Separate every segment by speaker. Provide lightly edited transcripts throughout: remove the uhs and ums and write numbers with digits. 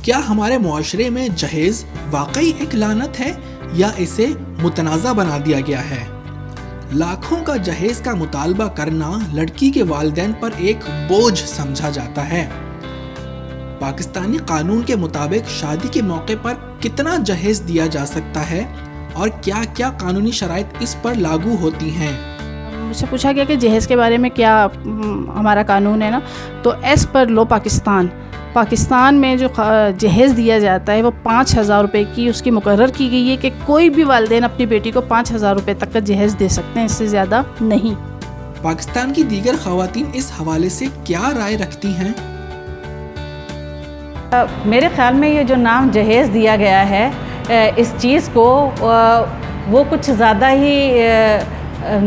Speaker 1: کیا ہمارے معاشرے میں جہیز واقعی ایک لعنت ہے یا اسے متنازع بنا دیا گیا ہے؟ لاکھوں کا جہیز کا مطالبہ کرنا لڑکی کے والدین پر ایک بوجھ سمجھا جاتا ہے۔ پاکستانی قانون کے مطابق شادی کے موقع پر کتنا جہیز دیا جا سکتا ہے اور کیا کیا قانونی شرائط اس پر لاگو ہوتی ہیں؟
Speaker 2: مجھ سے پوچھا گیا کہ جہیز کے بارے میں کیا ہمارا قانون ہے نا، تو ایز پر لو پاکستان میں جو جہیز دیا جاتا ہے وہ 5,000 روپے کی اس کی مقرر کی گئی ہے کہ کوئی بھی والدین اپنی بیٹی کو 5,000 روپے تک کا جہیز دے سکتے ہیں، اس سے زیادہ نہیں۔
Speaker 1: پاکستان کی دیگر خواتین اس حوالے سے کیا رائے رکھتی ہیں؟
Speaker 3: میرے خیال میں یہ جو نام جہیز دیا گیا ہے اس چیز کو وہ کچھ زیادہ ہی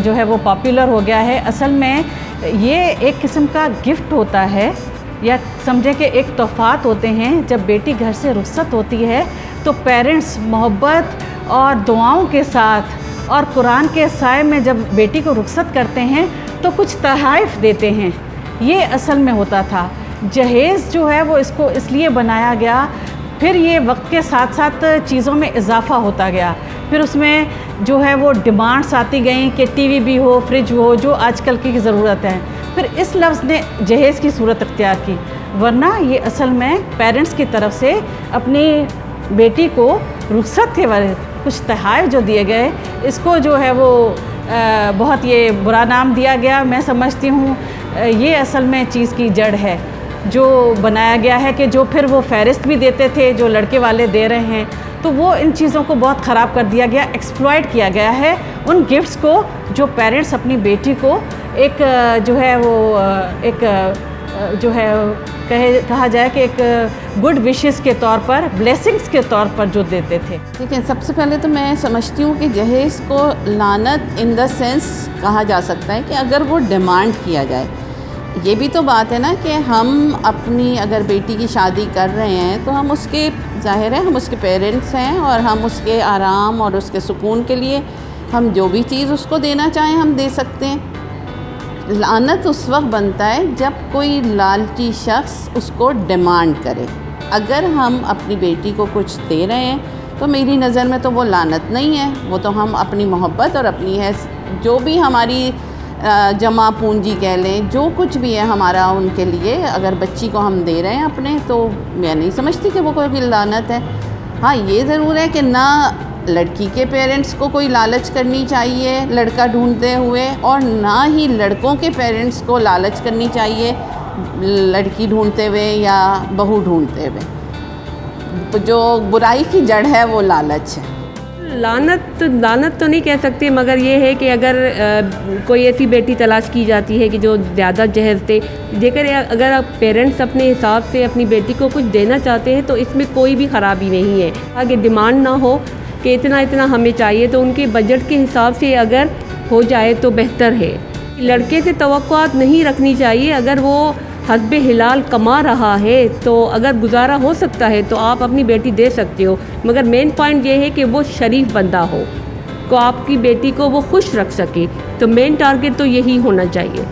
Speaker 3: جو ہے وہ پاپولر ہو گیا ہے۔ اصل میں یہ ایک قسم کا گفٹ ہوتا ہے یا سمجھے کہ ایک تحفات ہوتے ہیں۔ جب بیٹی گھر سے رخصت ہوتی ہے تو پیرنٹس محبت اور دعاؤں کے ساتھ اور قرآن کے سائے میں جب بیٹی کو رخصت کرتے ہیں تو کچھ تحائف دیتے ہیں۔ یہ اصل میں ہوتا تھا۔ جہیز جو ہے وہ اس کو اس لیے بنایا گیا، پھر یہ وقت کے ساتھ ساتھ چیزوں میں اضافہ ہوتا گیا، پھر اس میں جو ہے وہ ڈیمانڈس آتی گئیں کہ ٹی وی بھی ہو، فریج ہو، جو آج کل کی ضرورت ہے، پھر اس لفظ نے جہیز کی صورت اختیار کی۔ ورنہ یہ اصل میں پیرنٹس کی طرف سے اپنی بیٹی کو رخصت کے بارے کچھ تحائف جو دیے گئے، اس کو جو ہے وہ بہت یہ برا نام دیا گیا۔ میں سمجھتی ہوں یہ اصل میں چیز کی جڑ ہے جو بنایا گیا ہے کہ جو پھر وہ فہرست بھی دیتے تھے جو لڑکے والے دے رہے ہیں، تو وہ ان چیزوں کو بہت خراب کر دیا گیا، ایکسپلائٹ کیا گیا ہے ان گفٹس کو جو پیرنٹس اپنی بیٹی کو ایک جو ہے وہ ایک جو ہے کہا جائے کہ ایک گڈ وشز کے طور پر، بلیسنگز کے طور پر جو دیتے تھے۔
Speaker 4: دیکھیں، سب سے پہلے تو میں سمجھتی ہوں کہ جہیز کو لعنت ان دا سینس کہا جا سکتا ہے کہ اگر وہ ڈیمانڈ کیا جائے۔ یہ بھی تو بات ہے نا کہ ہم اپنی اگر بیٹی کی شادی کر رہے ہیں تو ہم اس کے ظاہر ہے ہم اس کے پیرنٹس ہیں اور ہم اس کے آرام اور اس کے سکون کے لیے ہم جو بھی چیز اس کو دینا چاہیں ہم دے سکتے ہیں۔ لعنت اس وقت بنتا ہے جب کوئی لالچی شخص اس کو ڈیمانڈ کرے۔ اگر ہم اپنی بیٹی کو کچھ دے رہے ہیں تو میری نظر میں تو وہ لعنت نہیں ہے، وہ تو ہم اپنی محبت اور اپنی جو بھی ہماری جمع پونجی کہہ لیں، جو کچھ بھی ہے ہمارا ان کے لیے، اگر بچی کو ہم دے رہے ہیں اپنے، تو میں نہیں سمجھتی کہ وہ کوئی لعنت ہے۔ ہاں، یہ ضرور ہے کہ نہ لڑکی کے پیرنٹس کو کوئی لالچ کرنی چاہیے لڑکا ڈھونڈتے ہوئے، اور نہ ہی لڑکوں کے پیرنٹس کو لالچ کرنی چاہیے لڑکی ڈھونڈتے ہوئے یا بہو ڈھونڈتے ہوئے۔ جو برائی کی جڑ ہے وہ لالچ ہے۔
Speaker 5: لعنت تو نہیں کہہ سکتے، مگر یہ ہے کہ اگر کوئی ایسی بیٹی تلاش کی جاتی ہے کہ جو زیادہ جہیز دے، اگر پیرنٹس اپنے حساب سے اپنی بیٹی کو کچھ دینا چاہتے ہیں تو اس میں کوئی بھی خرابی نہیں ہے۔ آگے ڈیمانڈ نہ ہو کہ اتنا ہمیں چاہیے، تو ان کے بجٹ کے حساب سے اگر ہو جائے تو بہتر ہے۔ لڑکے سے توقعات نہیں رکھنی چاہیے، اگر وہ حسب حلال کما رہا ہے تو اگر گزارا ہو سکتا ہے تو آپ اپنی بیٹی دے سکتے ہو، مگر مین پوائنٹ یہ ہے کہ وہ شریف بندہ ہو، کو آپ کی بیٹی کو وہ خوش رکھ سکے، تو مین ٹارگٹ تو یہی ہونا چاہیے۔